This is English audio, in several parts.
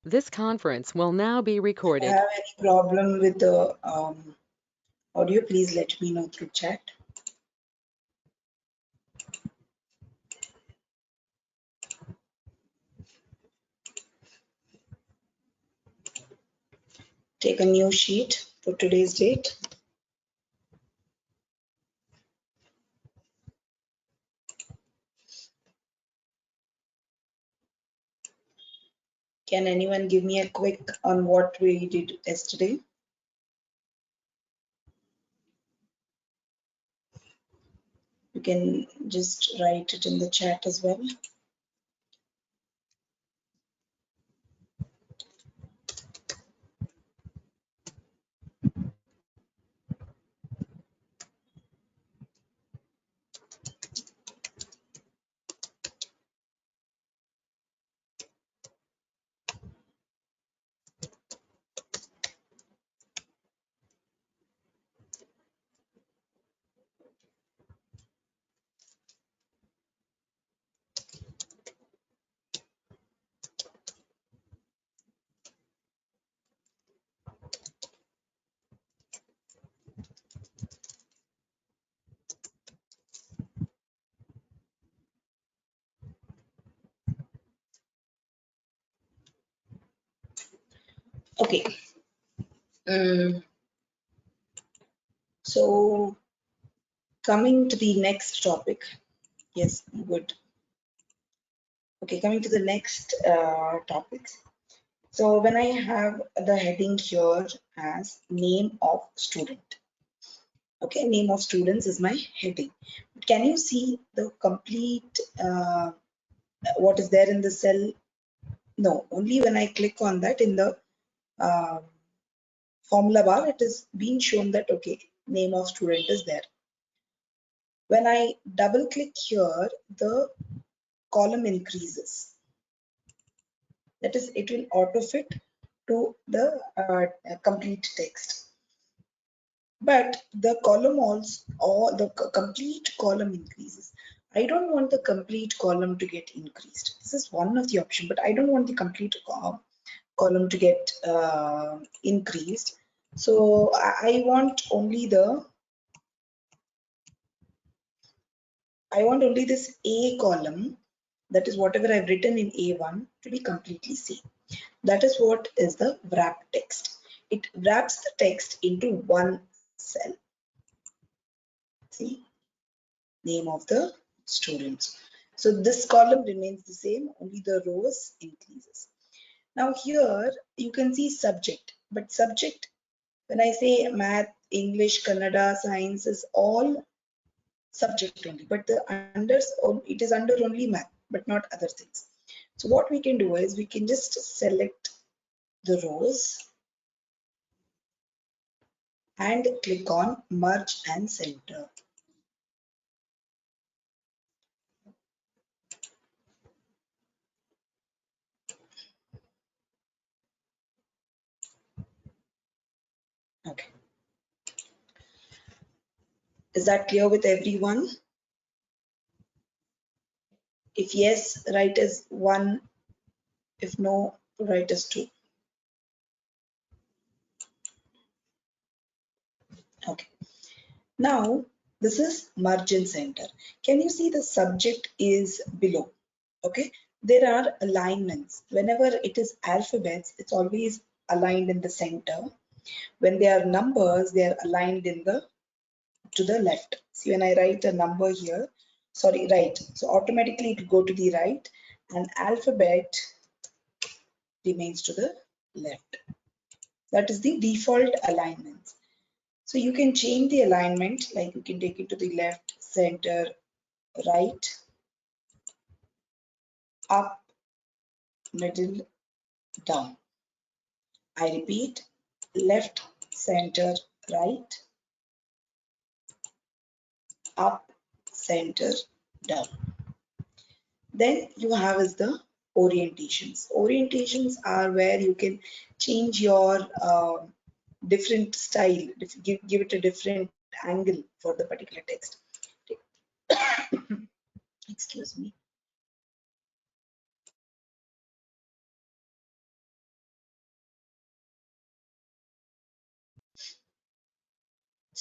This conference will now be If recorded. you have any problem with the audio, please let me know through chat. Take a new sheet for today's date. Can anyone give me a quick on what we did yesterday? You can just write it in the chat as well. Okay. So coming to the next topic. Yes, good. Okay, coming to the next topic. So when I have the heading here as name of student. Okay, name of students is my heading. Can you see the complete what is there in the cell? No, only when I click on that in the uh, formula bar, it is being shown that, okay, name of student is there. When I double click here, the column increases. That is, it will auto fit to the complete text. But the column also, or the complete column increases. I don't want the complete column to get increased. This is one of the options, but I don't want the complete column to get increased. So I want only this A column, that is whatever I've written in A1, to be completely same. That is what is the wrap text. It wraps the text into one cell. See, name of the students. So this column remains the same, only the rows increases. Now here you can see subject, but subject, when I say math, English, Kannada, science, is all subject only, but the unders, it is under only math, but not other things. So what we can do is we can just select the rows and click on merge and center. Okay. Is that clear with everyone? If yes, write as 1. If no, write as 2. Okay. Now, this is margin center. Can you see the subject is below? Okay. There are alignments. Whenever it is alphabets, it's always aligned in the center. When they are numbers, they are aligned in the to the left. See, when I write a number here, sorry, right. So automatically it will go to the right, and alphabet remains to the left. That is the default alignment. So you can change the alignment, like you can take it to the left, center, right, up, middle, down. I repeat, left, center, right, up, center, down. Then you have is the orientations. Orientations are where you can change your different style, give it a different angle for the particular text. Excuse me.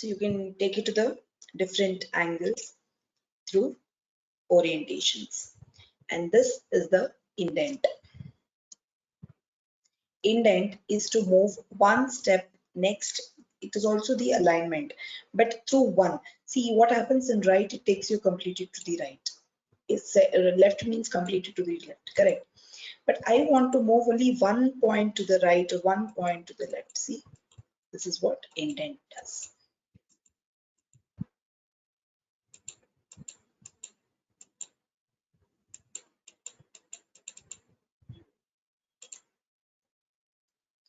So you can take it to the different angles through orientations. And this is the indent. Indent is to move one step next. It is also the alignment, but through one. See what happens in right, it takes you completely to the right. It's left means completely to the left, correct? But I want to move only 1 point to the right or 1 point to the left. See, this is what indent does.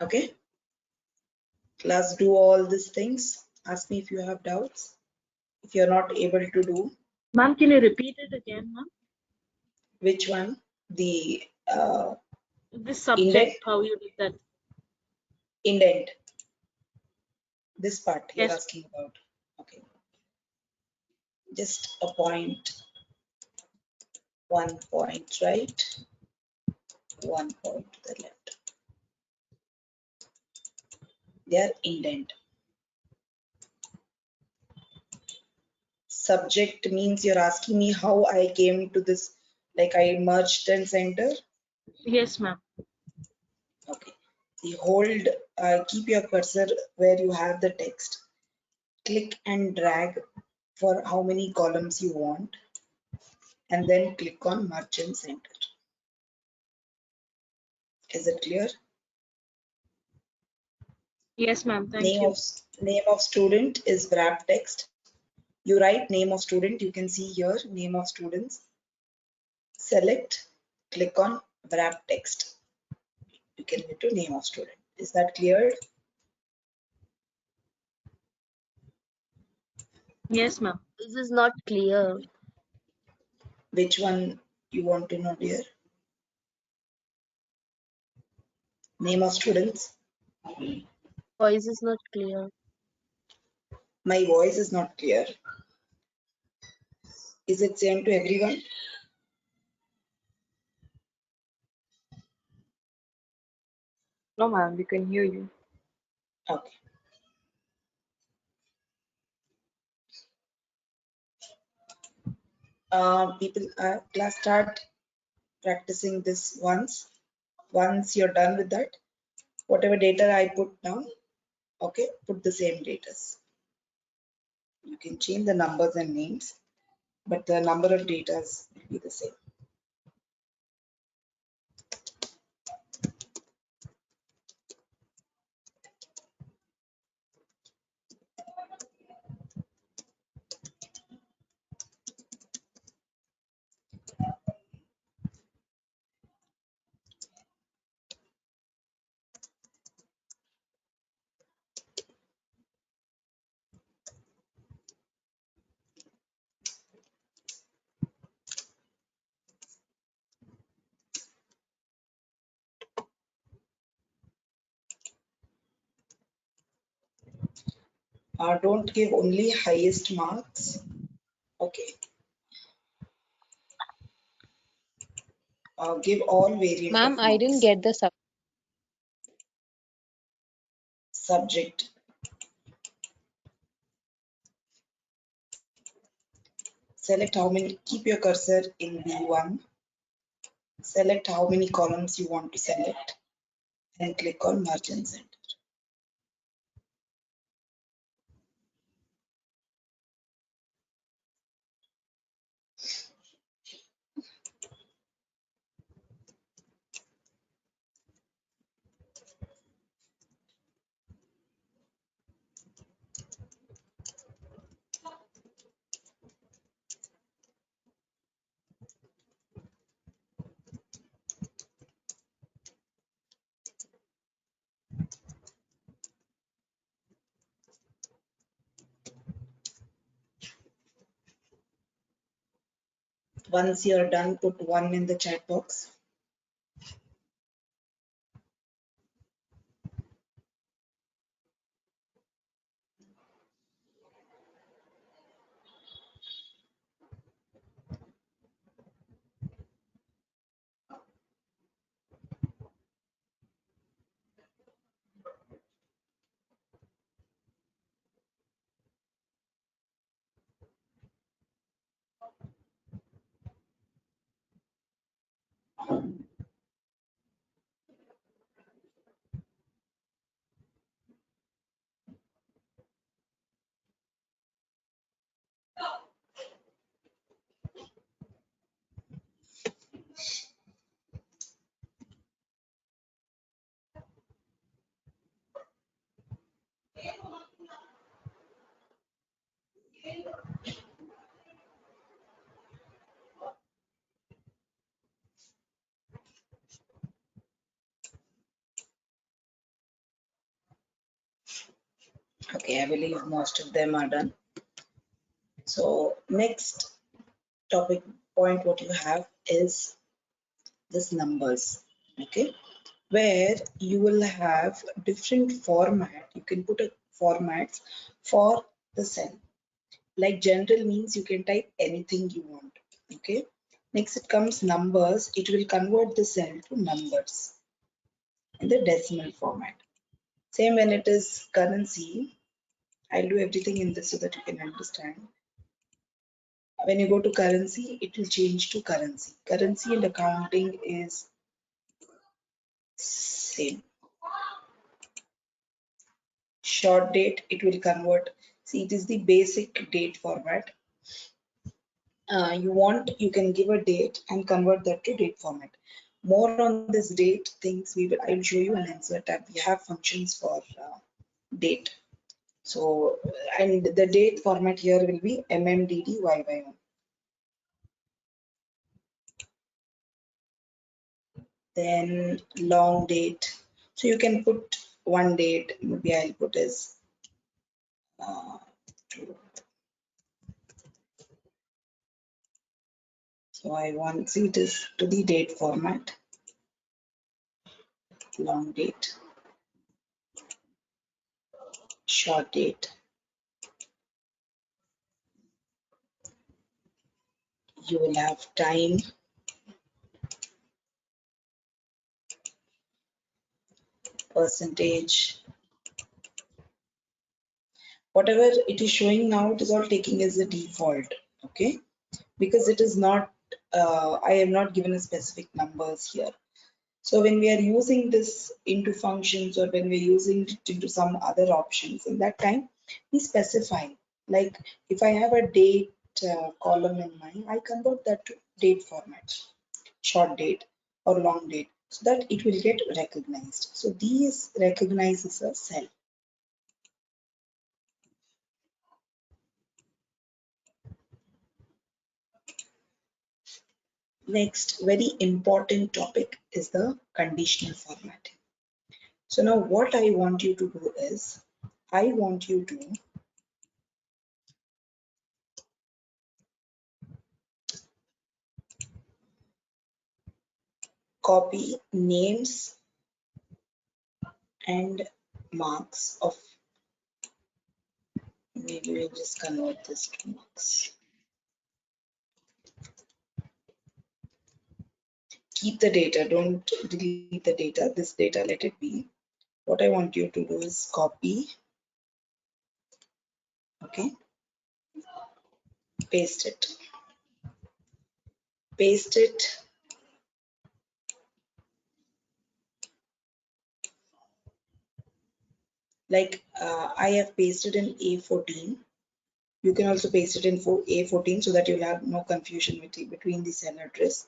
Okay, class, do all these things. Ask me if you have doubts. If you're not able to do, Ma'am, can you repeat it again, ma'am? which one? The This indent, subject, how you did that? indent. This part you're Yes. asking about. Okay, just a point, 1 point right, 1 point to the left. They are indent. Subject means you're asking me how I came to this, like I merged and center. Yes, ma'am. Okay. You hold, keep your cursor where you have the text. Click and drag for how many columns you want, and then click on merge and center. Is it clear? Yes, ma'am. Thank you. Name of student is wrap text. You write name of student. You can see here name of students. Select, click on wrap text. You can get to name of student. Is that clear? Yes, ma'am. This is not clear. Which one you want to know, dear? Name of students. Voice is not clear. My voice is not clear. Is it same to everyone? No, ma'am, we can hear you. Okay. People, class, start practicing this once. Once you're done with that, whatever data I put down, okay, put the same data. You can change the numbers and names, but the number of data will be the same. Don't give only highest marks. Okay. Give all variant Ma'am, of I didn't marks. get the Subject. Select how many, keep your cursor in B1. Select how many columns you want to select and click on merge and center. Once you're done, put 1 in the chat box. Okay, I believe most of them are done. So next topic point what you have is this numbers, okay, where you will have different format. You can put a formats for the cell. Like general means you can type anything you want, okay. Next it comes numbers. It will convert the cell to numbers in the decimal format. Same when it is currency. I'll do everything in this so that you can understand. When you go to currency, it will change to currency. Currency and accounting is same. Short date, it will convert. See, it is the basic date format. You can give a date and convert that to date format. More on this date things I will show you an insert tab. We have functions for date. So, and the date format here will be MMDDYY1. Then long date. So you can put one date. Maybe I'll put as uh, so I want see it is to the date format. Long date, short date. You will have time, percentage, whatever it is showing now, it is all taking as a default, okay? Because it is not, I have not given a specific numbers here. So when we are using this into functions or when we're using it into some other options, in that time we specify, like if I have a date column in mind, I convert that to date format, short date or long date, so that it will get recognized. So these recognizes a cell. Next, very important topic is the conditional formatting. So now what I want you to do is, I want you to copy names and marks of, maybe we'll just convert this to marks. Keep the data, don't delete the data. This data, let it be. What I want you to do is copy, okay, paste it. Paste it. Like I have pasted in A14. You can also paste it in A14 so that you'll have no confusion between the cell address.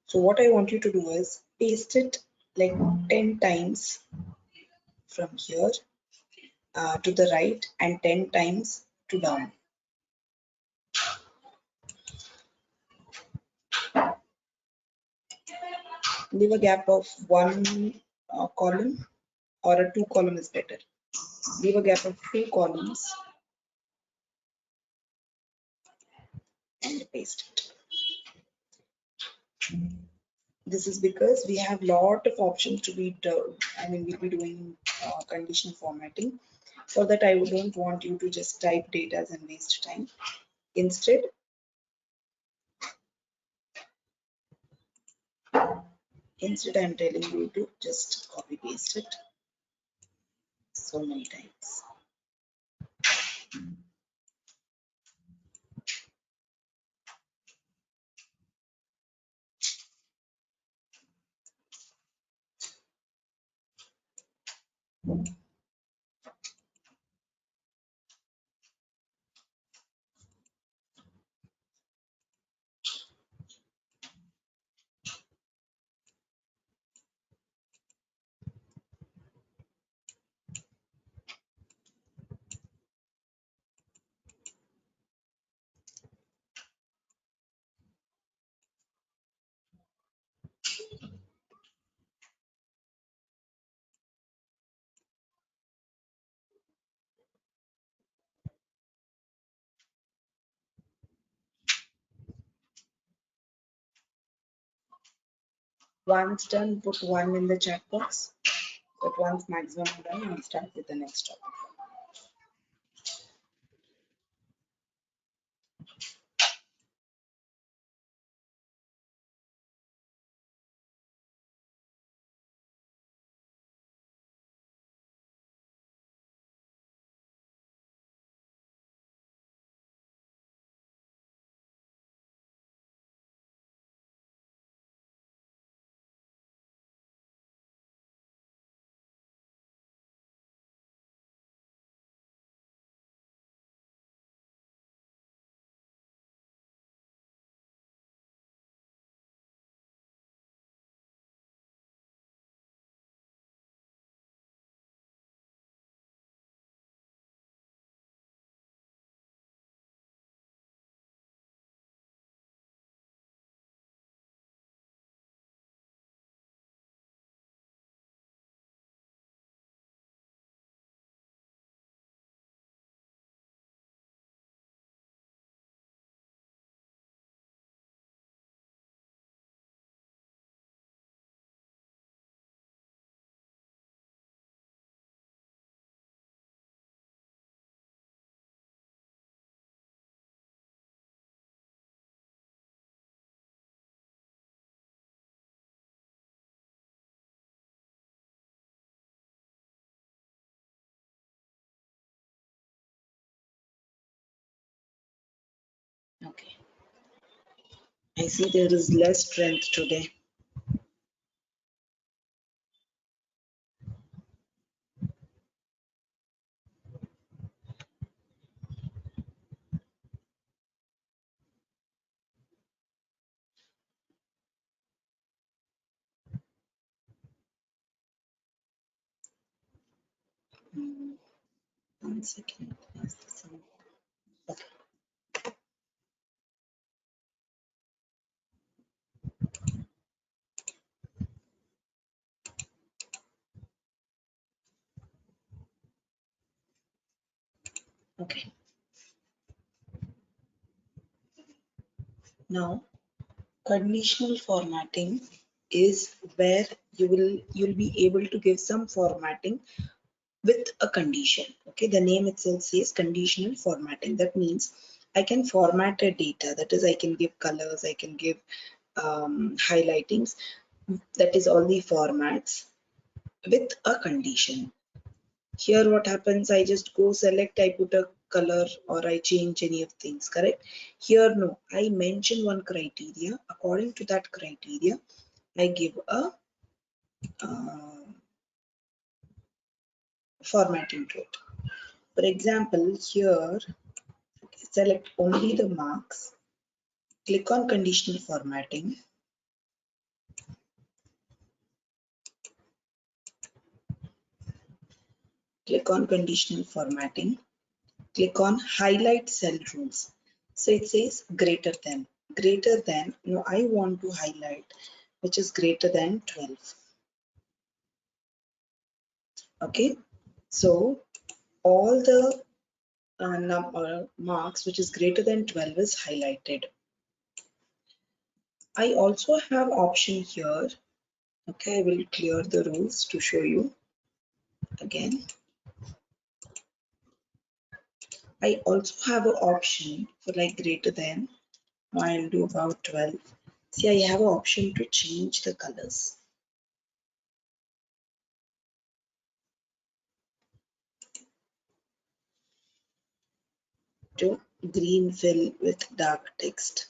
So what I want you to do is paste it like 10 times from here to the right and 10 times to down. Leave a gap of one column, or a two column is better. Leave a gap of two columns and paste it. This is because we have lot of options to be done. I mean, we'll be doing conditional formatting. For that, I don't want you to just type data and waste time. Instead, I'm telling you to just copy paste it so many times. Once done, put 1 in the chat box. But once maximum done, I'll start with the next topic. Okay. I see there is less strength today. Hmm, 1 second. Yes, this one. Okay. Okay. Now, conditional formatting is where you'll be able to give some formatting with a condition. Okay, the name itself says conditional formatting. That means I can format a data. That is, I can give colors, I can give highlightings. That is all the formats with a condition. Here what happens, I just go select, I put a color or I change any of things, correct? Here no, I mention one criteria. According to that criteria, I give a formatting to it. For example, here select only the marks, click on conditional formatting, click on conditional formatting, click on highlight cell rules. So it says greater than, no, I want to highlight which is greater than 12. Okay, so all the marks which is greater than 12 is highlighted. I also have option here. Okay, I will clear the rules to show you again. I also have an option for like greater than. I'll do about 12. See, I have an option to change the colors. To green fill with dark text.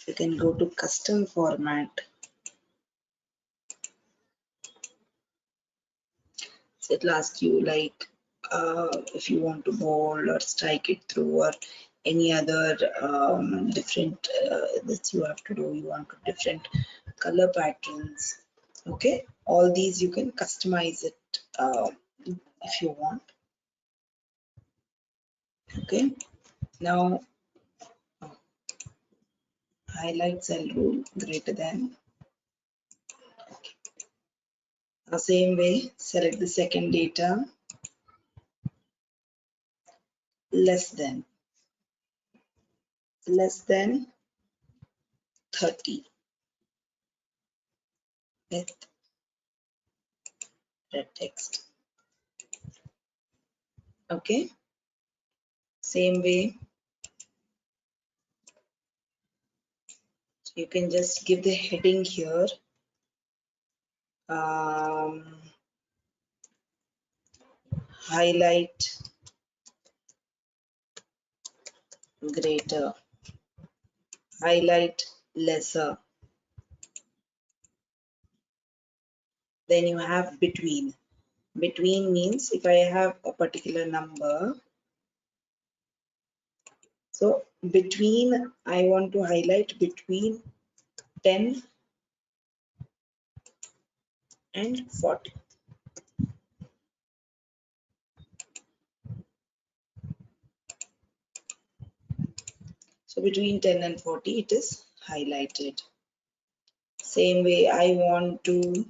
You can go to custom format. So it'll ask you like if you want to bold or strike it through or any other different that you have to do. You want to different color patterns. Okay, all these you can customize it if you want. Okay, now highlight cell rule greater than. Okay. The same way, select the second data, less than, 30 with red text. Okay, same way you can just give the heading here, highlight greater, highlight lesser. Then you have between. Between means if I have a particular number, so between, I want to highlight between 10 and 40. So between 10 and 40 it is highlighted. Same way I want to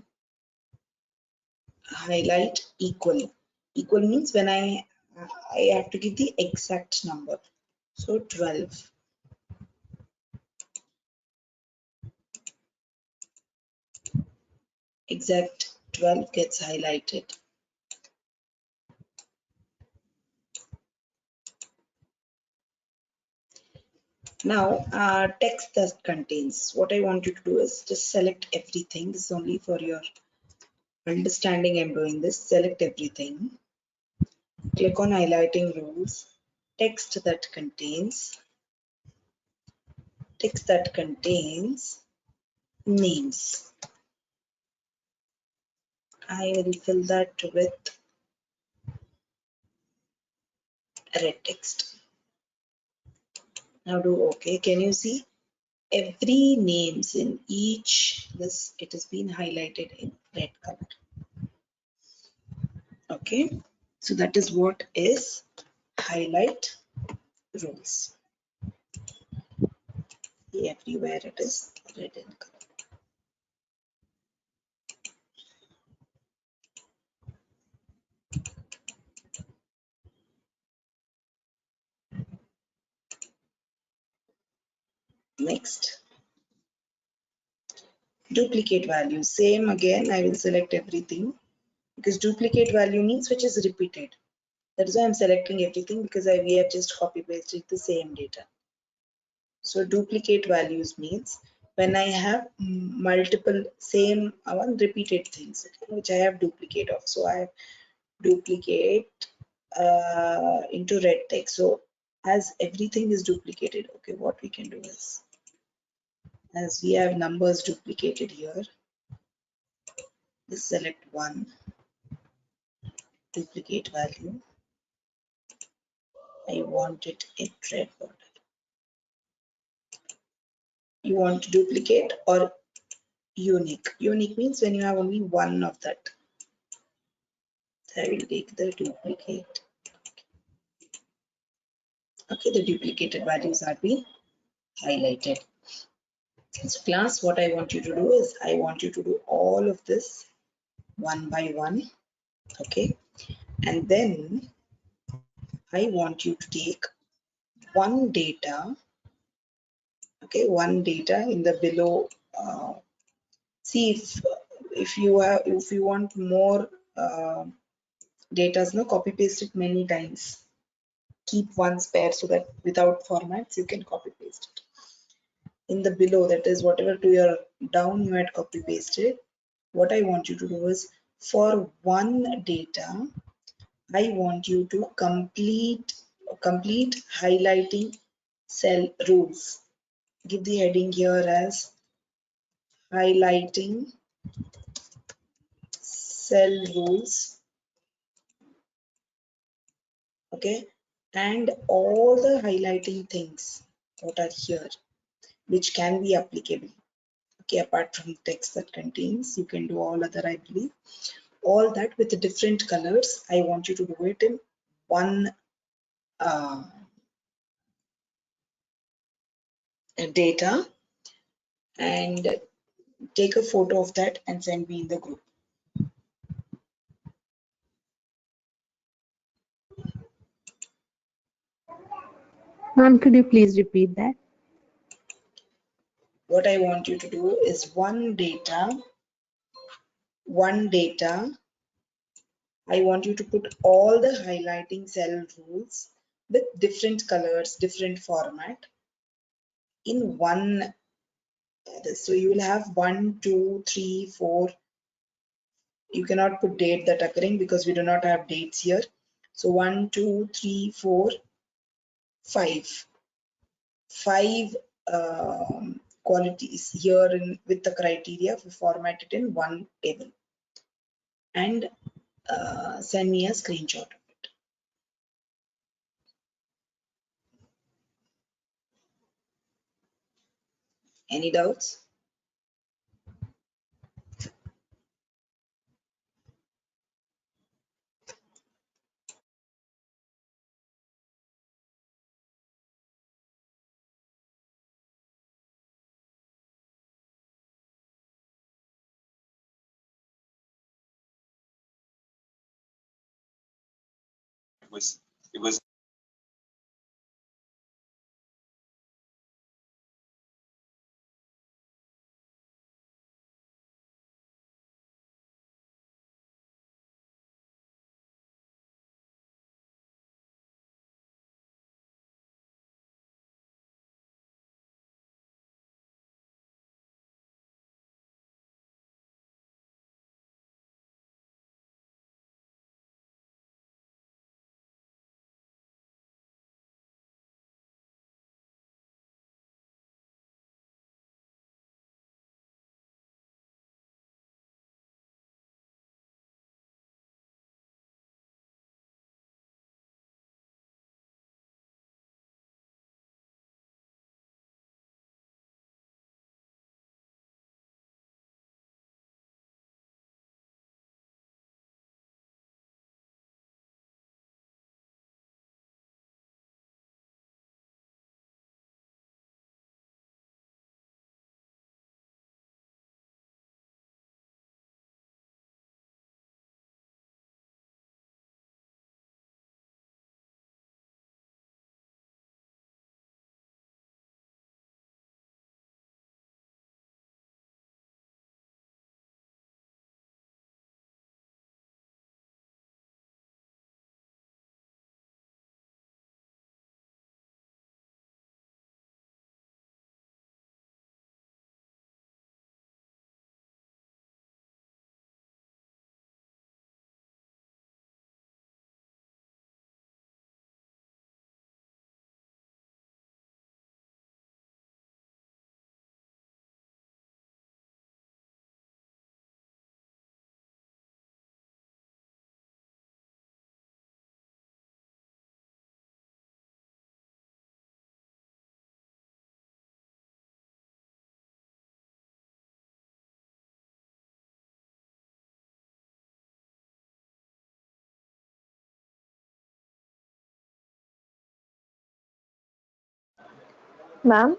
highlight equal. Equal means when I have to give the exact number. So 12. Exact 12 gets highlighted. Now text that contains. What I want you to do is just select everything. This is only for your understanding. I'm doing this. Select everything. Click on highlighting rules. Text that contains names. I will fill that with red text. Now do OK. Can you see every names in each this? It has been highlighted in red color. Okay, so that is what is highlight rules. Everywhere it is red in color. Next, duplicate value. Same again, I will select everything because duplicate value means which is repeated. That is why I'm selecting everything because we have just copy pasted the same data. So duplicate values means when I have multiple same one repeated things, okay, which I have duplicate of. So I have duplicate into red text. So as everything is duplicated, okay, what we can do is, as we have numbers duplicated here, just select one duplicate value. I want it in red border. You want to duplicate or unique? Unique means when you have only one of that. So I will take the duplicate. Okay, the duplicated values are being highlighted. So class, what I want you to do is I want you to do all of this one by one. Okay, and then I want you to take one data. Okay, one data in the below. See if you want more data, no, copy paste it many times. Keep one spare so that without formats you can copy paste it. In the below, that is whatever to your down you had copy pasted. What I want you to do is for one data, I want you to complete highlighting cell rules. Give the heading here as highlighting cell rules. Okay, and all the highlighting things what are here which can be applicable. Okay, apart from text that contains, you can do all other, I believe. All that with different colors. I want you to do it in one data and take a photo of that and send me in the group. Ma'am, could you please repeat that? what I want you to do is one data, I want you to put all the highlighting cell rules with different colors, different format in one. So you will have 1, 2, 3, 4. You cannot put date that occurring because we do not have dates here. So 1, 2, 3, 4, 5. 5 qualities here with the criteria for formatted in one table, and send me a screenshot of it. Any doubts? It was Ma'am,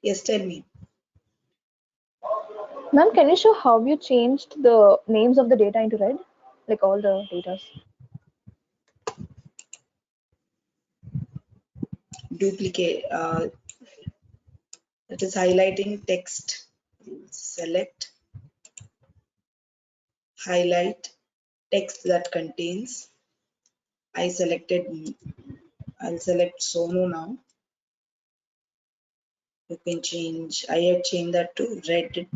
Yes, tell me. ma'am, can you show how you changed the names of the data into red? Like all the datas. Duplicate, that is highlighting text. Select, highlight text that contains. I'll select Sono now. You can change, I have changed that to red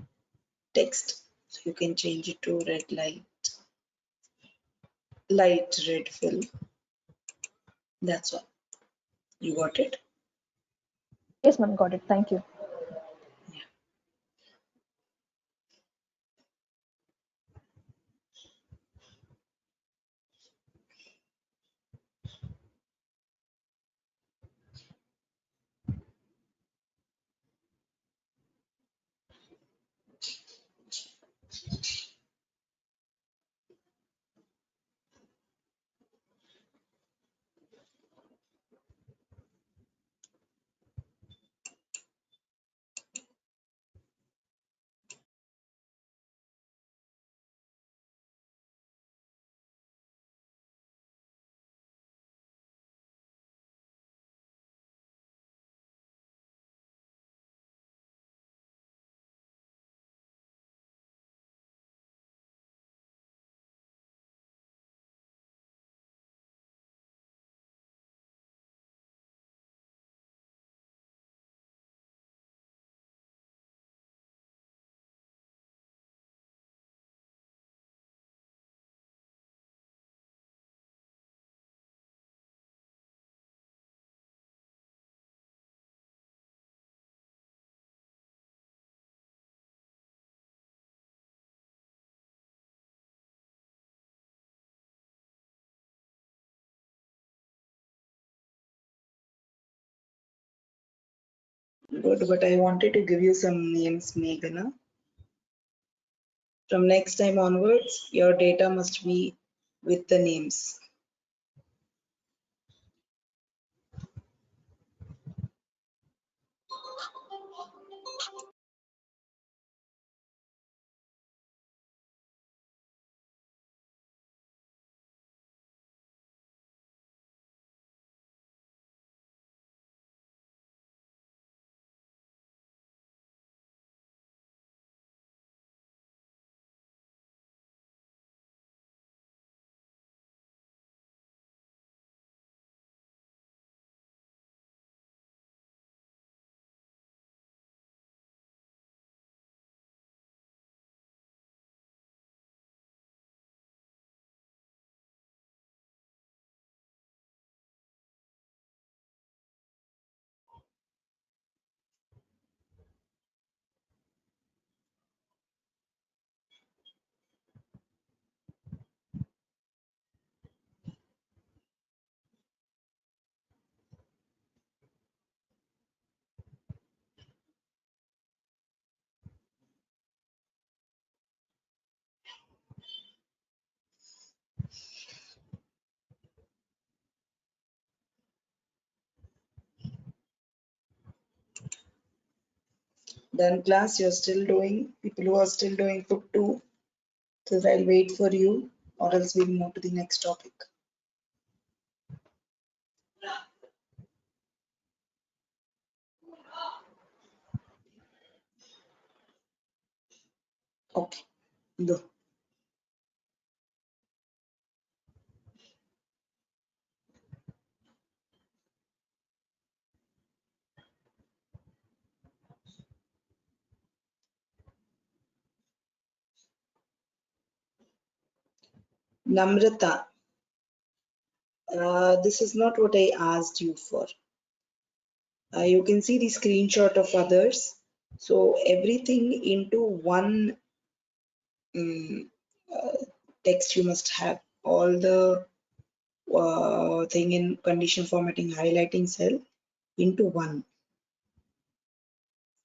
text. So you can change it to red light red fill. That's all. You got it? Yes, ma'am, got it. Thank you. Good, but I wanted to give you some names, Meghana. From next time onwards, your data must be with the names. Done class, you're still doing, people who are still doing book 2, so I'll wait for you or else we'll move to the next topic. Okay, go. Namrata, this is not what I asked you for. You can see the screenshot of others. So everything into one text you must have. All the thing in conditional formatting highlighting cell into one.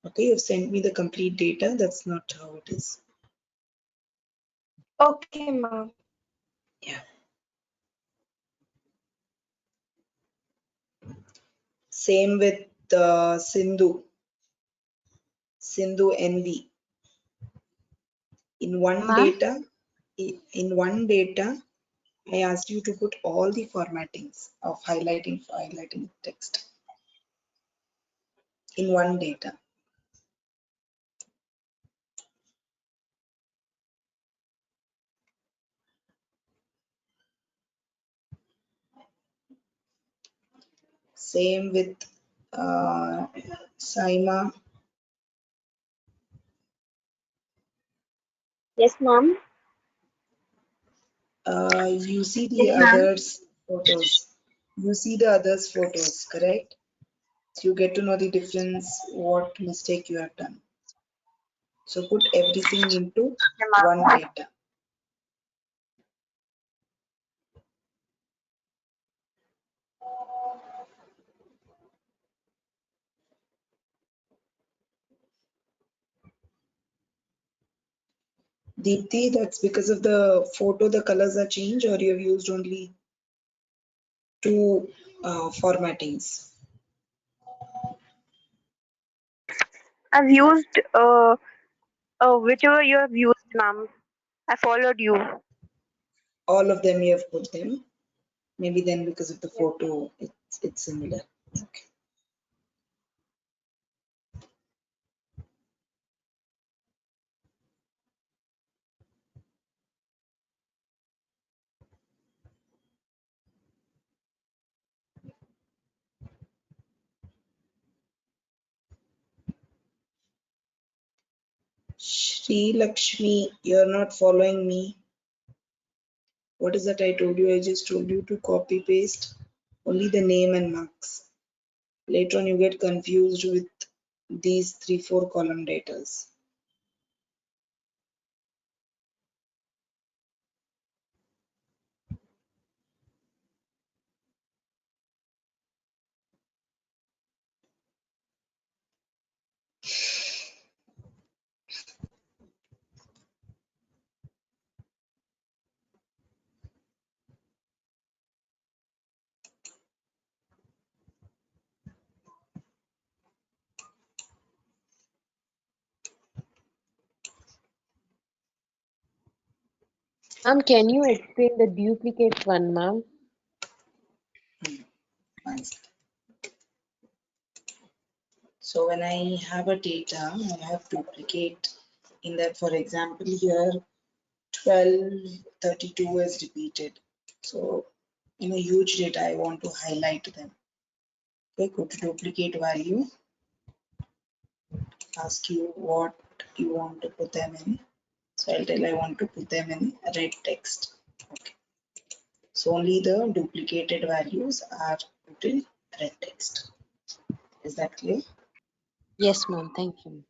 Okay, you've sent me the complete data. That's not how it is. Okay, ma'am. Yeah. Same with Sindhu. Sindhu NV. In one data, I asked you to put all the formattings of highlighting text in one data. Same with Saima. Yes, ma'am. You see the Yes, ma'am. others photos. You see the others photos, correct? So you get to know the difference, what mistake you have done. So put everything into one data. Deepthi, that's because of the photo, the colors are changed, or you have used only two formattings. I've used whichever you have used, ma'am. I followed you. All of them you have put them. Maybe then because of the Yes. photo, it's similar. Okay. Shri Lakshmi, you're not following me. What is that I told you? I just told you to copy paste only the name and marks. Later on, you get confused with these 3-4 column datas. Can you explain the duplicate one, ma'am? One second. So when I have a data, I have duplicate in that. For example, here 1232 is repeated. So in a huge data, I want to highlight them. Okay, go to duplicate value, ask you what you want to put them in. So I'll tell I want to put them in red text. Okay. So only the duplicated values are put in red text. Is that clear? Yes, ma'am. Thank you.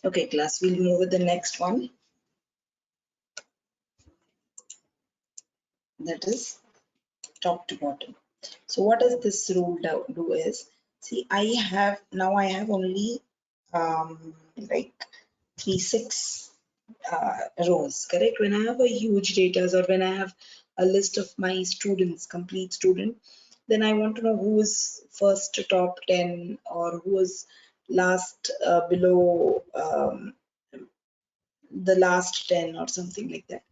Okay, class, we'll move with the next one. That is top to bottom. So what does this rule do is, see, I have only like 6 rows, correct? When I have a huge data or when I have a list of my students, complete student, then I want to know who is first top 10 or who is last below the last 10 or something like that.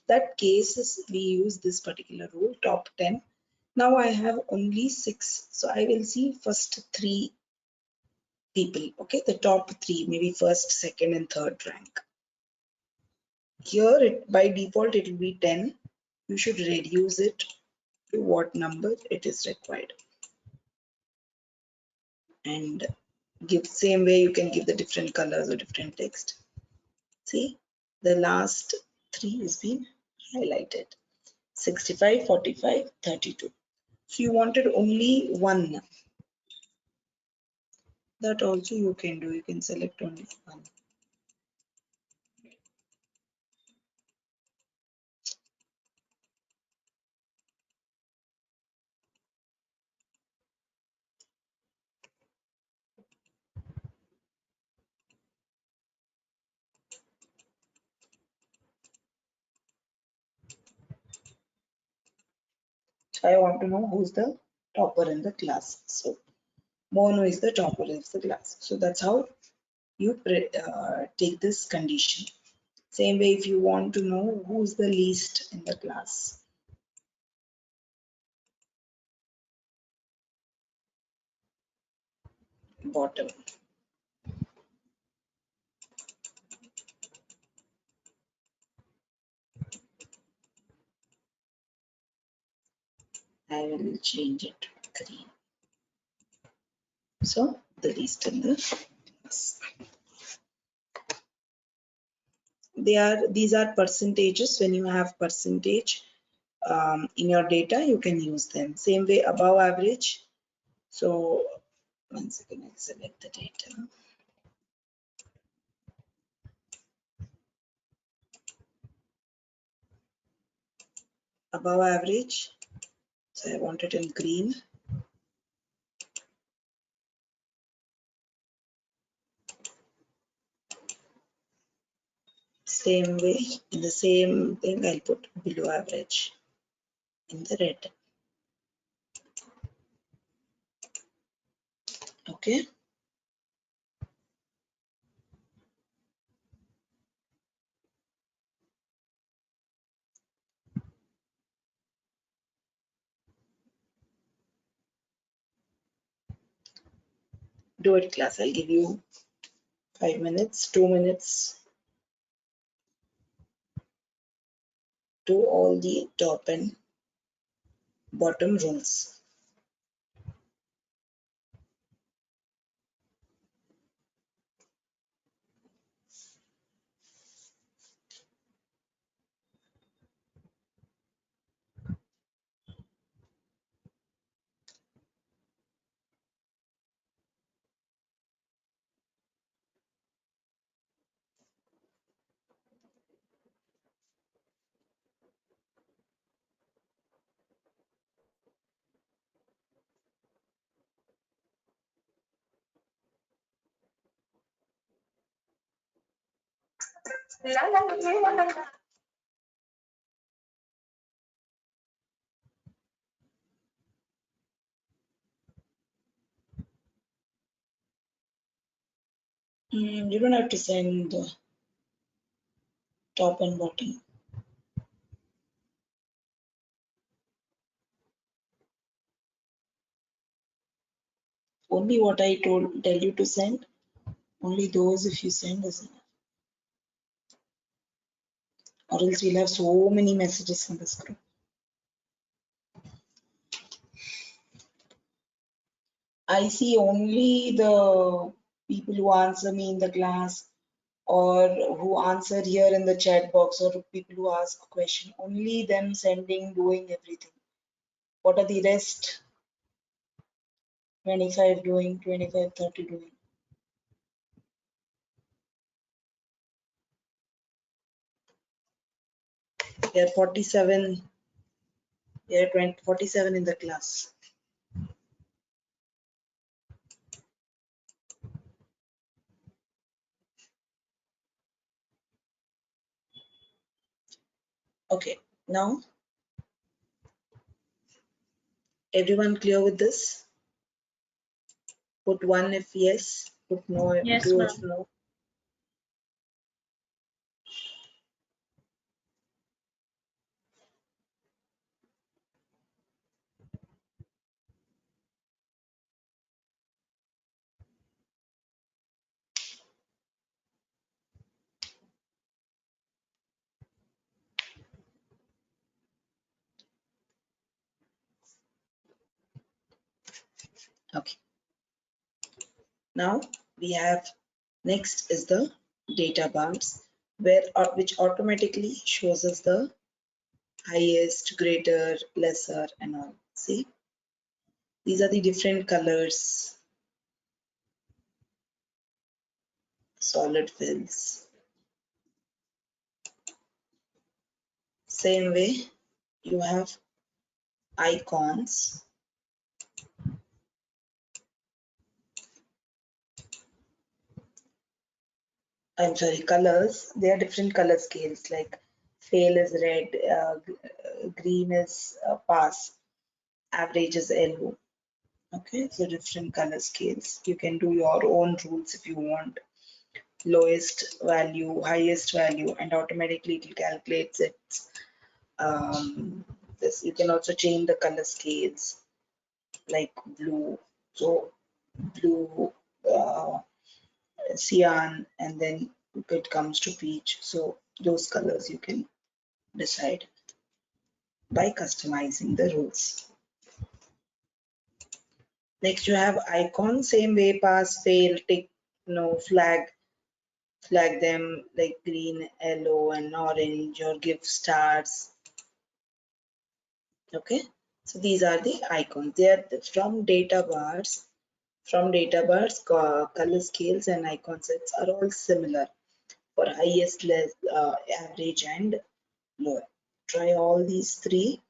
That case is we use this particular rule, top 10. Now I have only 6, so I will see first 3 people, okay, the top 3, maybe first, second and third rank. Here by default it will be 10. You should reduce it to what number it is required, and give same way you can give the different colors or different text. See, the last 3 is being highlighted: 65, 45, 32. So you wanted only one. That also you can do. You can select only one. So I want to know who's the topper in the class. So Mono is the topper of the class. So that's how you take this condition. Same way if you want to know who's the least in the class. Bottom. I will change it to green. So the least in the class. These are percentages. When you have percentage in your data, you can use them. Same way above average. So once again, I select the data. Above average. So I want it in green. Same way, in the same thing, I'll put below average in the red. Okay. Do it, class. I'll give you 5 minutes, 2 minutes. Do all the top and bottom rows. You don't have to send top and bottom. Only what I tell you to send, only those if you send is enough. Or else we'll have so many messages in this group. I see only the people who answer me in the class or who answer here in the chat box or people who ask a question, only them sending, doing everything. What are the rest? 25 doing, 25, 30 doing. There are 47, there are 47 in the class. Okay, now everyone clear with this? Put 1 if yes, put no, Yes, 2 if ma'am. no. Okay. Now we have next is the data bars which automatically shows us the highest, greater, lesser and all. See, these are the different colors, solid fills. Same way you have icons. I'm sorry, colors. They are different color scales, like fail is red, green is pass, average is yellow. Okay, so different color scales. You can do your own rules if you want. Lowest value, highest value, and automatically it calculates it. This you can also change the color scales, like blue. So blue, cyan, and then if it comes to peach, so those colors you can decide by customizing the rules. Next you have icon, same way, pass, fail, tick, no, flag them like green, yellow and orange, or give stars. Okay, so these are the icons. They are from data bars. From data bars, color scales and icon sets are all similar for highest, less, average and lower. Try all these three.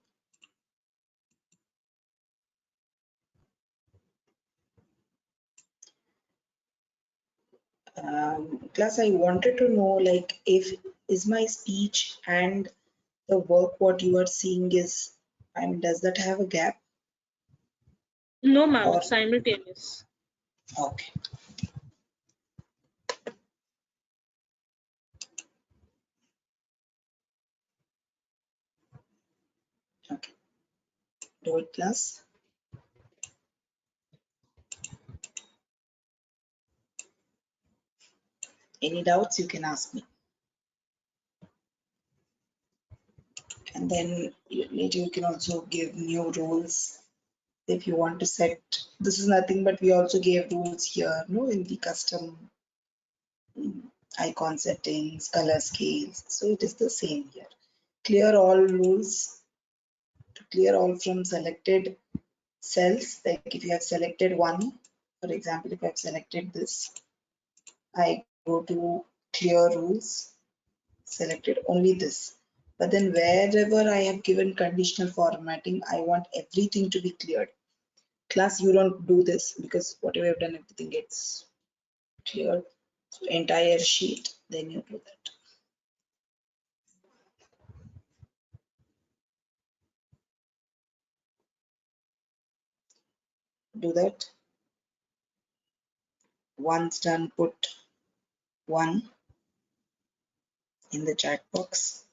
Class, I wanted to know, like, if is my speech and the work what you are seeing is, I mean, does that have a gap? No, ma'am. Or It's simultaneous. okay. Okay. Do it, class. Any doubts you can ask me. And then later you can also give new rules if you want to set. This is nothing but we also gave rules here, no, in the custom icon settings, color scales. So it is the same here. Clear all rules to clear all from selected cells. Like if you have selected one, for example, if I have selected this, I go to clear rules, selected only this. But then wherever I have given conditional formatting, I want everything to be cleared. Class, you don't do this because whatever I've done, everything gets cleared. So entire sheet, then you do that. do that. Once done, put 1 in the chat box.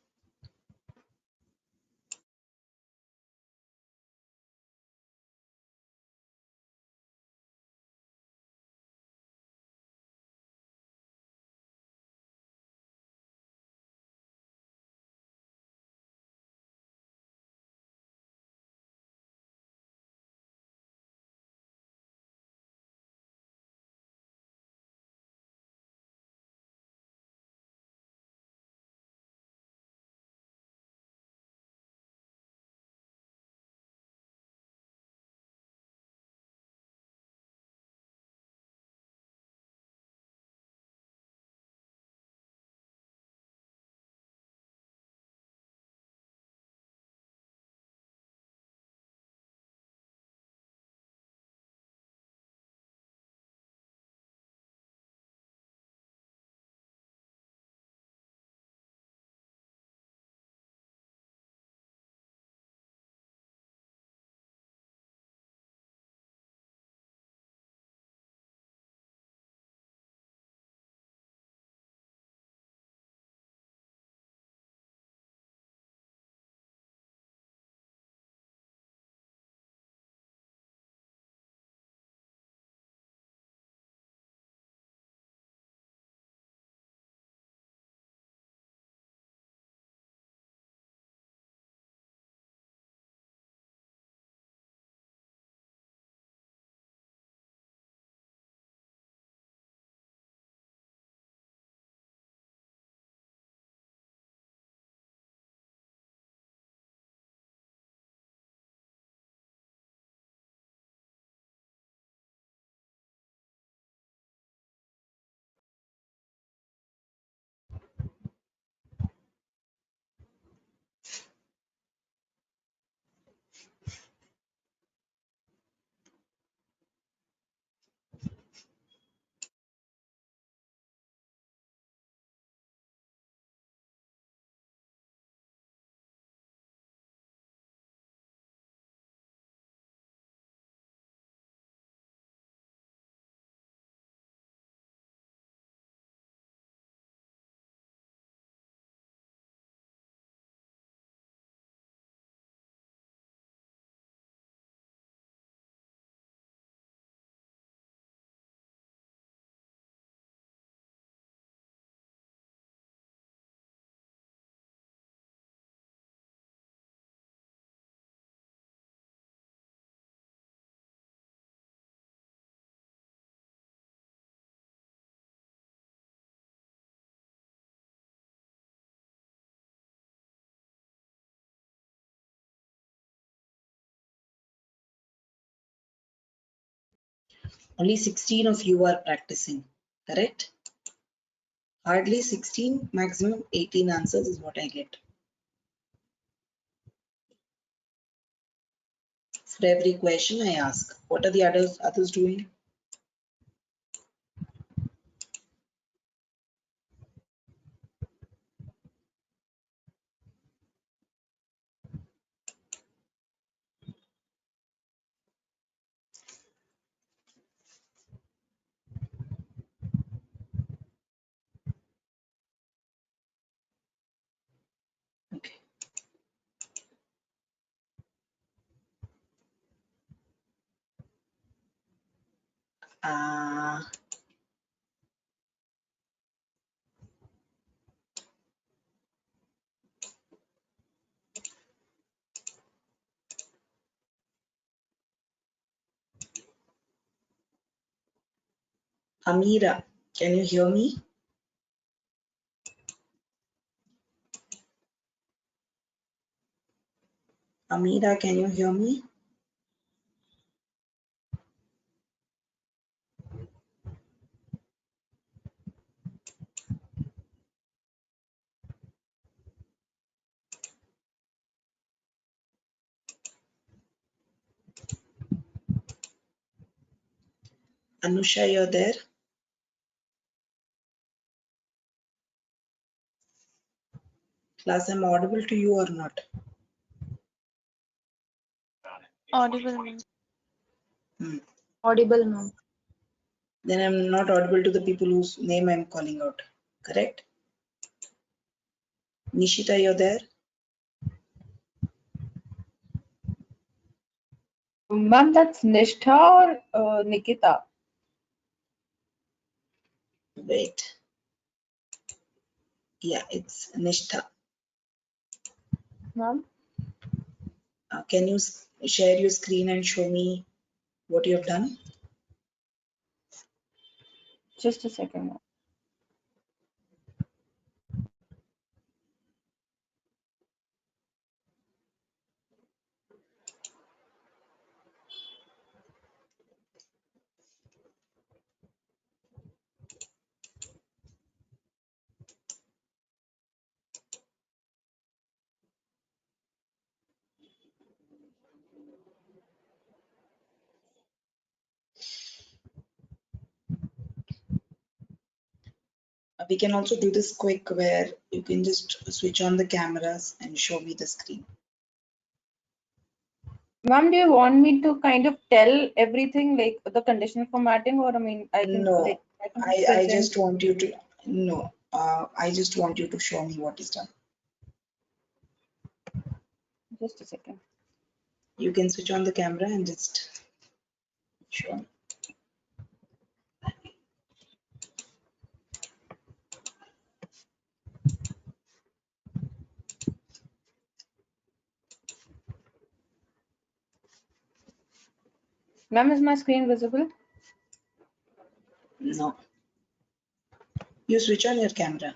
Only 16 of you are practicing, correct? Hardly 16, maximum 18 answers is what I get. For every question I ask, what are the others doing? Okay. Amira, can you hear me? Amira, can you hear me? Anusha, you're there? Class, I'm audible to you or not? Audible, ma'am. Audible, ma'am. Then I'm not audible to the people whose name I'm calling out. Correct? Nishita, you're there? Ma'am, that's Nishtha or Nikita? Wait. Yeah, it's Nishtha. Ma'am, Can you share your screen and show me what you have done? just a second, ma'am. We can also do this quick where you can just switch on the cameras and show me the screen. Ma'am, do you want me to kind of tell everything like the conditional formatting, or I mean, I can No, I can I present. just want you to, no, I just want you to show me what is done. Just a second. You can switch on the camera and just show me. Ma'am, is my screen visible? No. You switch on your camera.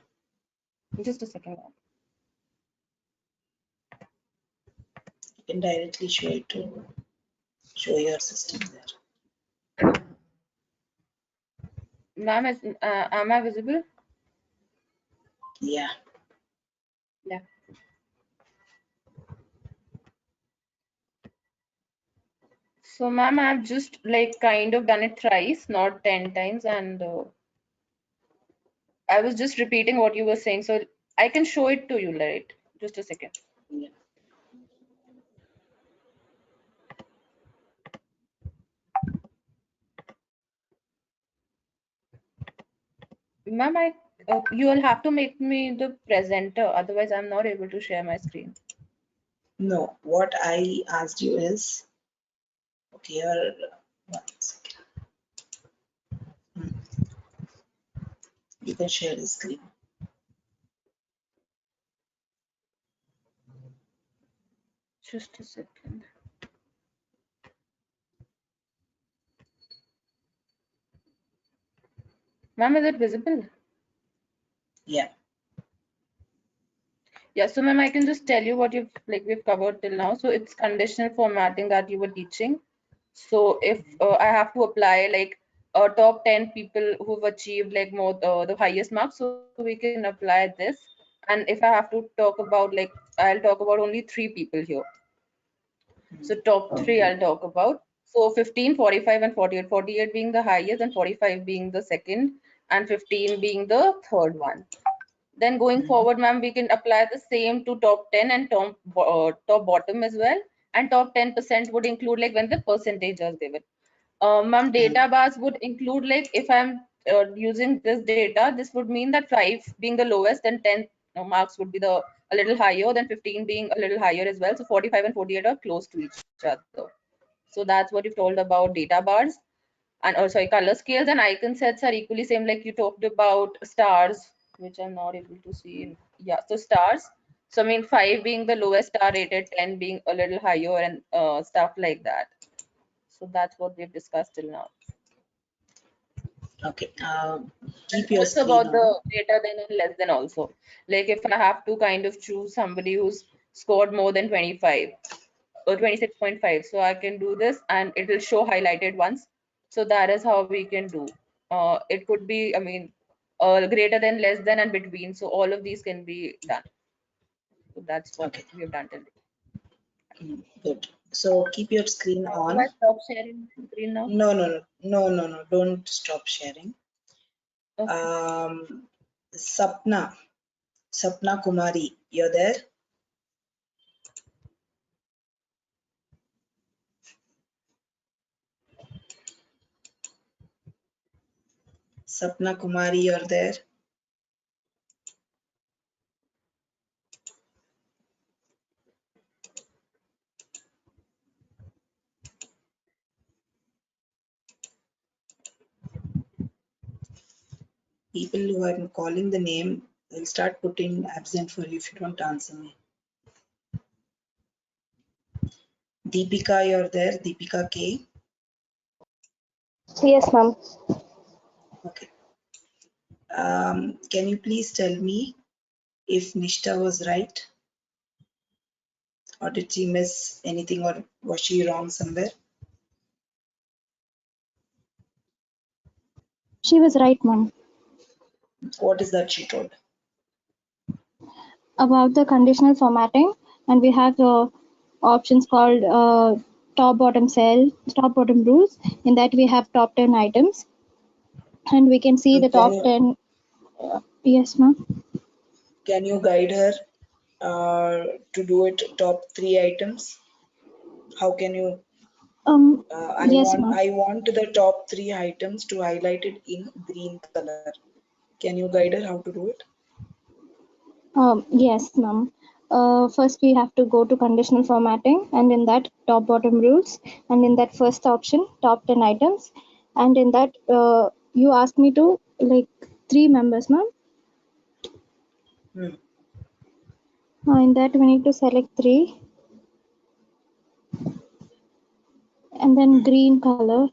Just a second, ma'am. You can directly show it to show your system there. Ma'am, am I visible? Yeah. Yeah. So, ma'am, I've just like kind of done it thrice, not 10 times, and I was just repeating what you were saying, so I can show it to you, right? Just a second. Yeah. Ma'am, you will have to make me the presenter, otherwise I'm not able to share my screen. No, what I asked you is, okay, here, 1 second. You can share the screen. Just a second. Ma'am, is it visible? Yeah. Yeah, so ma'am, I can just tell you what we've covered till now. So it's conditional formatting that you were teaching. So if I have to apply like top 10 people who've achieved like more the highest marks, so we can apply this. And if I have to talk about like, I'll talk about only 3 people here. So top 3 I'll talk about. So 15, 45 and 48. 48 being the highest and 45 being the second and 15 being the third one. Then going forward, ma'am, we can apply the same to top 10 and top bottom as well. And top 10% would include like when the percentage is given. Ma'am, data bars would include like if I'm using this data, this would mean that 5 being the lowest and 10 marks would be the a little higher, than 15 being a little higher as well. So 45 and 48 are close to each other. So that's what you've told about data bars. And also color scales and icon sets are equally same, like you talked about stars, which I'm not able to see. Yeah, so stars. So I mean 5 being the lowest star rated, 10 being a little higher, and stuff like that. So that's what we've discussed till now. Okay. Keep And your also screen about the on. greater than and less than also. Like if I have to kind of choose somebody who's scored more than 25 or 26.5, so I can do this and it will show highlighted ones. So that is how we can do. It could be, I mean, greater than, less than, and between. So all of these can be done. So that's what Okay. we have done till Good. So keep your screen now. Do I on. stop sharing my screen now? No. Don't stop sharing. Okay. Sapna Kumari, you're there? Sapna Kumari, you're there. People who are calling the name, I'll start putting absent for you if you don't answer me. Deepika, you're there. Deepika K. Yes, ma'am. Okay. Can you please tell me if Nishta was right? Or did she miss anything, or was she wrong somewhere? She was right, ma'am. What is that she told? About the conditional formatting, and we have options called top bottom cell, top bottom rules. In that we have top 10 items, and we can see the top 10. Yes, ma'am. Can you guide her to do it top 3 items? How can you? Yes, ma'am. I want the top 3 items to highlight it in green color. Can you guide her how to do it? Yes, ma'am. First, we have to go to conditional formatting, and in that top bottom rules, and in that first option, top 10 items, and in that you asked me to like 3 members, ma'am. In that we need to select 3, and then green color.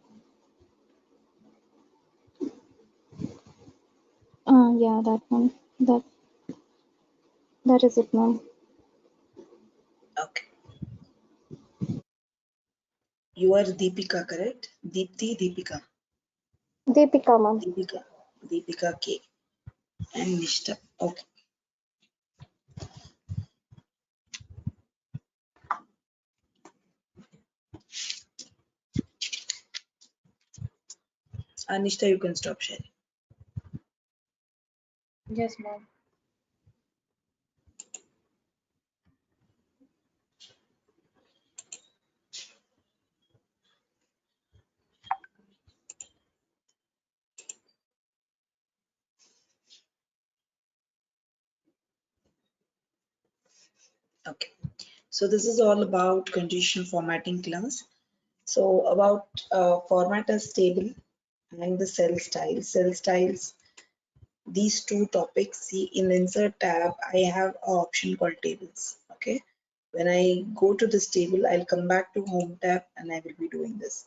Yeah, that one. That is it, ma'am. Okay. You are Deepika, correct? Deepika. Deepika, ma'am. Deepika K. And Nishta. Okay. Nishta, you can stop sharing. Yes, ma'am. Okay. So this is all about conditional formatting class. So about format as table and the cell styles. Cell styles, these two topics. See, in insert tab, I have an option called tables. Okay. When I go to this table, I'll come back to home tab and I will be doing this.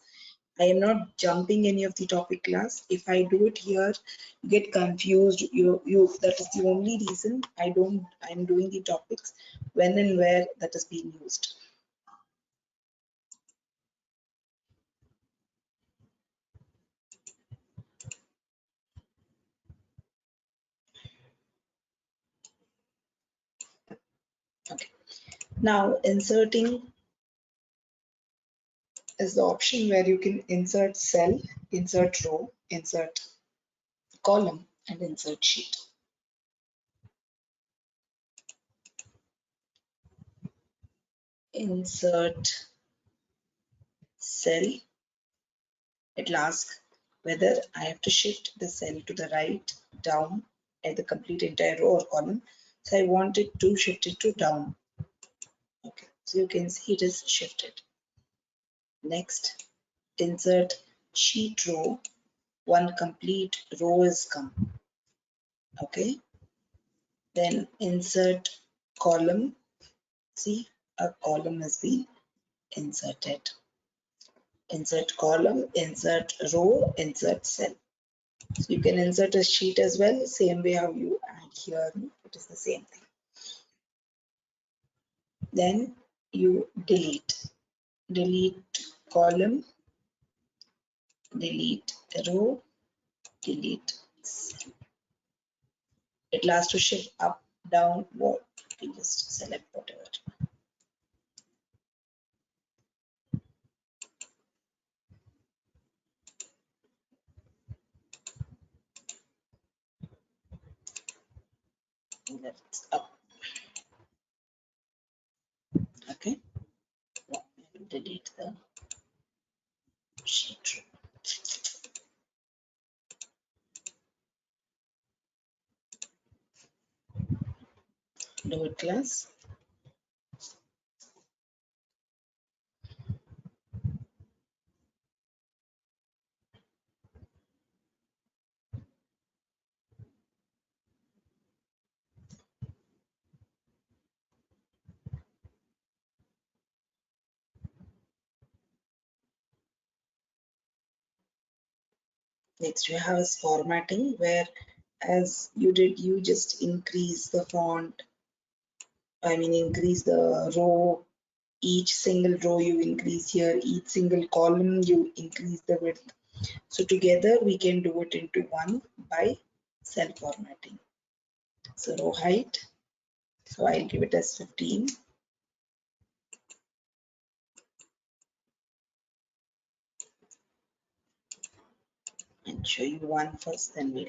I am not jumping any of the topic class. If I do it here, you get confused. That is the only reason I'm doing the topics when and where that is being used. Okay. Now inserting is the option where you can insert cell, insert row, insert column, and insert sheet. Insert cell. It'll ask whether I have to shift the cell to the right, down, at the complete entire row or column. So I want it to shift it to down. Okay, so you can see it is shifted. Next, insert sheet row. One complete row is come. Okay, then insert column. See, a column has been inserted. Insert column, insert row, insert cell. So you can insert a sheet as well, same way how you add here, it is the same thing. Then you delete column, delete row, delete cell. It lasts to shift up, down, what? You can just select whatever. That's up. Okay. Delete the sheet row. Do it, class. Next we have is formatting, where as you did, you just increase the font, increase the row, each single row you increase here, each single column you increase the width. So together we can do it into one by cell formatting. So row height, so I'll give it as 15. And show you one first, then we'll.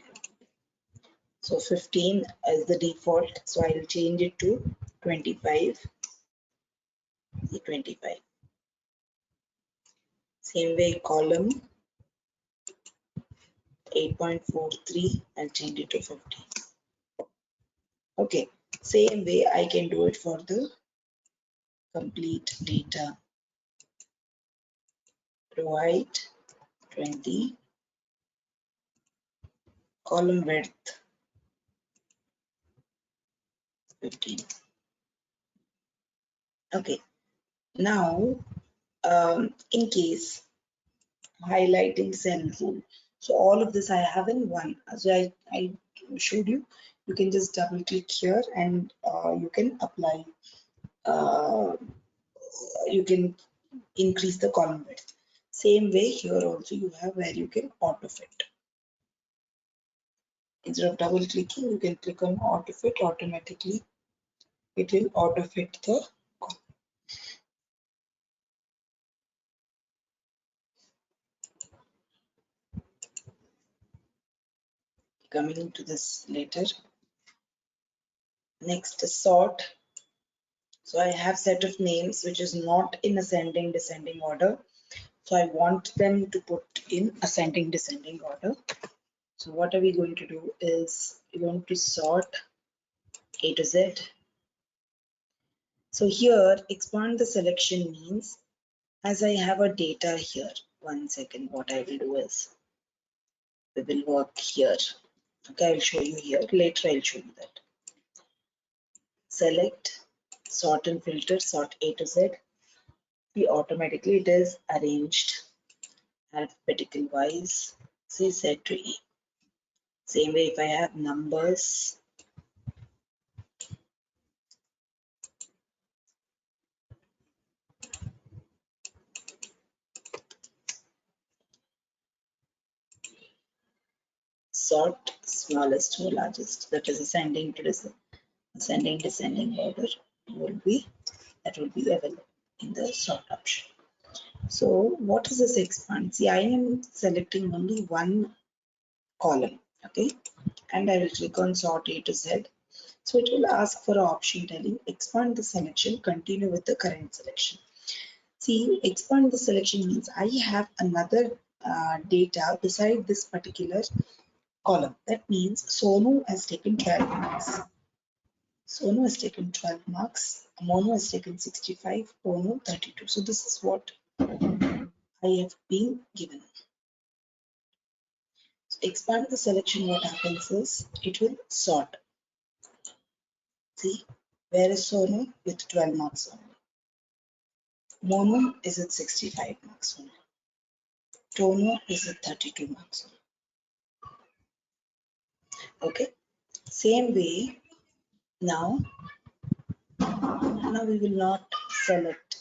So 15 is the default, so I'll change it to 25. 25. Same way column 8.43, I'll change it to 50. Okay, same way I can do it for the complete data. Row height 20, column width 15. Okay, now in case highlighting cell rule. So all of this I have in one. So I showed you. You can just double click here and you can apply. You can increase the column width. Same way here also you have where you can auto fit. Instead of double clicking, you can click on auto fit. Automatically it will auto fit the column. Coming to this later. Next is sort. So I have set of names which is not in ascending descending order. So I want them to put in ascending descending order. So what are we going to do is we're going to sort A to Z. So here expand the selection means as I have a data here, 1 second, what I will do is we will work here. Okay, I'll show you here. Later I'll show you that. Select, sort and filter, sort A to Z. See, automatically it is arranged alphabetical wise. Say Z to E. Same way if I have numbers, sort smallest to largest, that is ascending to descending order will be available in the sort option. So what is this expand? See, I am selecting only one column, okay, and I will click on sort A to Z. So it will ask for an option telling expand the selection, continue with the current selection. See, expand the selection means I have another data beside this particular column. That means Sonu has taken 12 marks. Sonu has taken 12 marks. Mono has taken 65. Ono 32. So this is what I have been given. So expand the selection. What happens is it will sort. See, where is Sonu with 12 marks only? Mono is at 65 marks only. Tono is at 32 marks only. Okay. Same way. Now we will not select.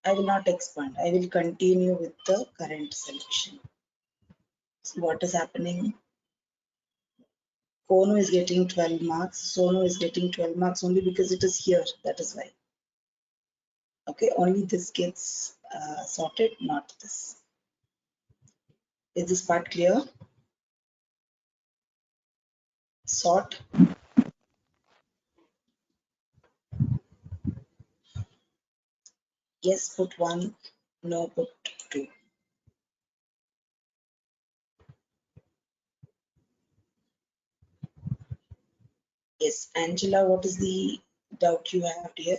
I will not expand. I will continue with the current selection. So what is happening? Kono is getting 12 marks. Sono is getting 12 marks only because it is here. That is why. Okay, only this gets sorted, not this. Is this part clear? Sort. Yes, put 1. No, put 2. Yes, Angela, what is the doubt you have, dear?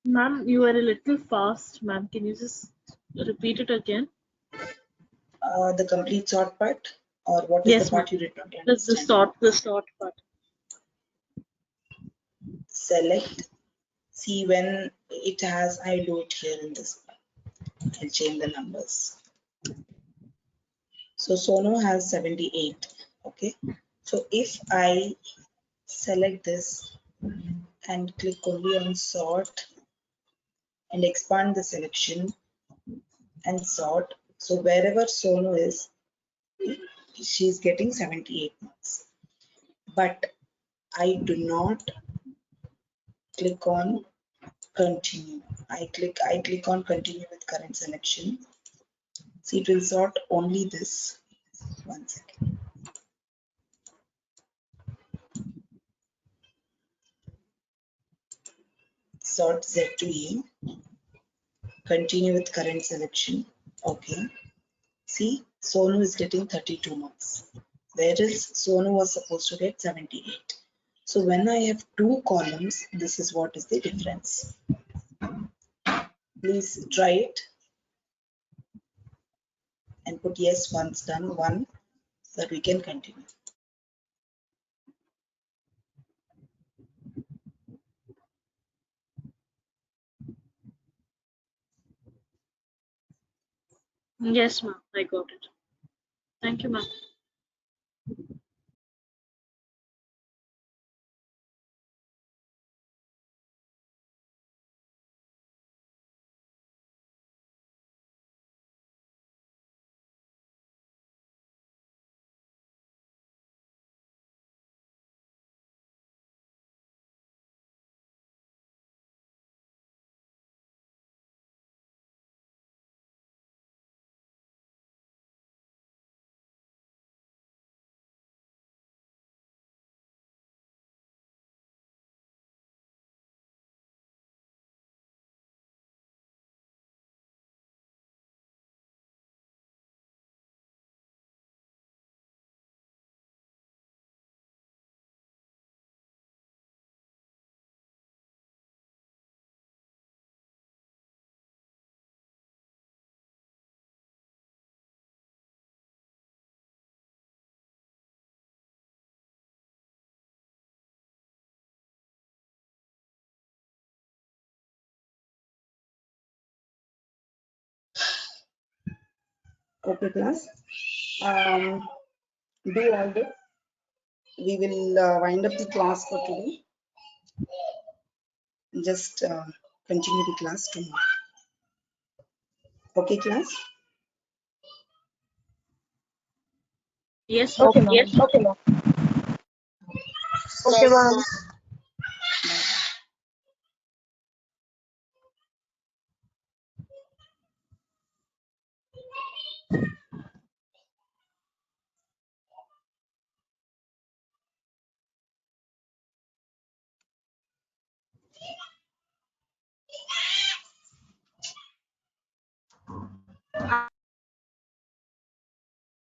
Ma'am, you are a little fast, ma'am. Can you just repeat it again? The complete sort part, or what is the Yes, ma'am. part you did not The understand? sort part. Select. See when it has, I do it here in this part. I'll change the numbers. So Sono has 78. Okay. So if I select this and click only on sort and expand the selection and sort, so wherever Sono is, she's getting 78 marks. But I do not click on continue. I click on continue with current selection. See, it will sort only this. 1 second. Sort Z to E. Continue with current selection. Okay. See, Sonu is getting 32 marks. Whereas Sonu was supposed to get 78. So when I have two columns, this is what is the difference. Please try it and put yes once done, one, so that we can continue. Yes, ma'am. I got it. Thank you, ma'am. Okay, class. Do all this. We will wind up the class for today. Just continue the class tomorrow. Okay, class? Yes, ma'am. Okay, ma'am. Okay, ma'am.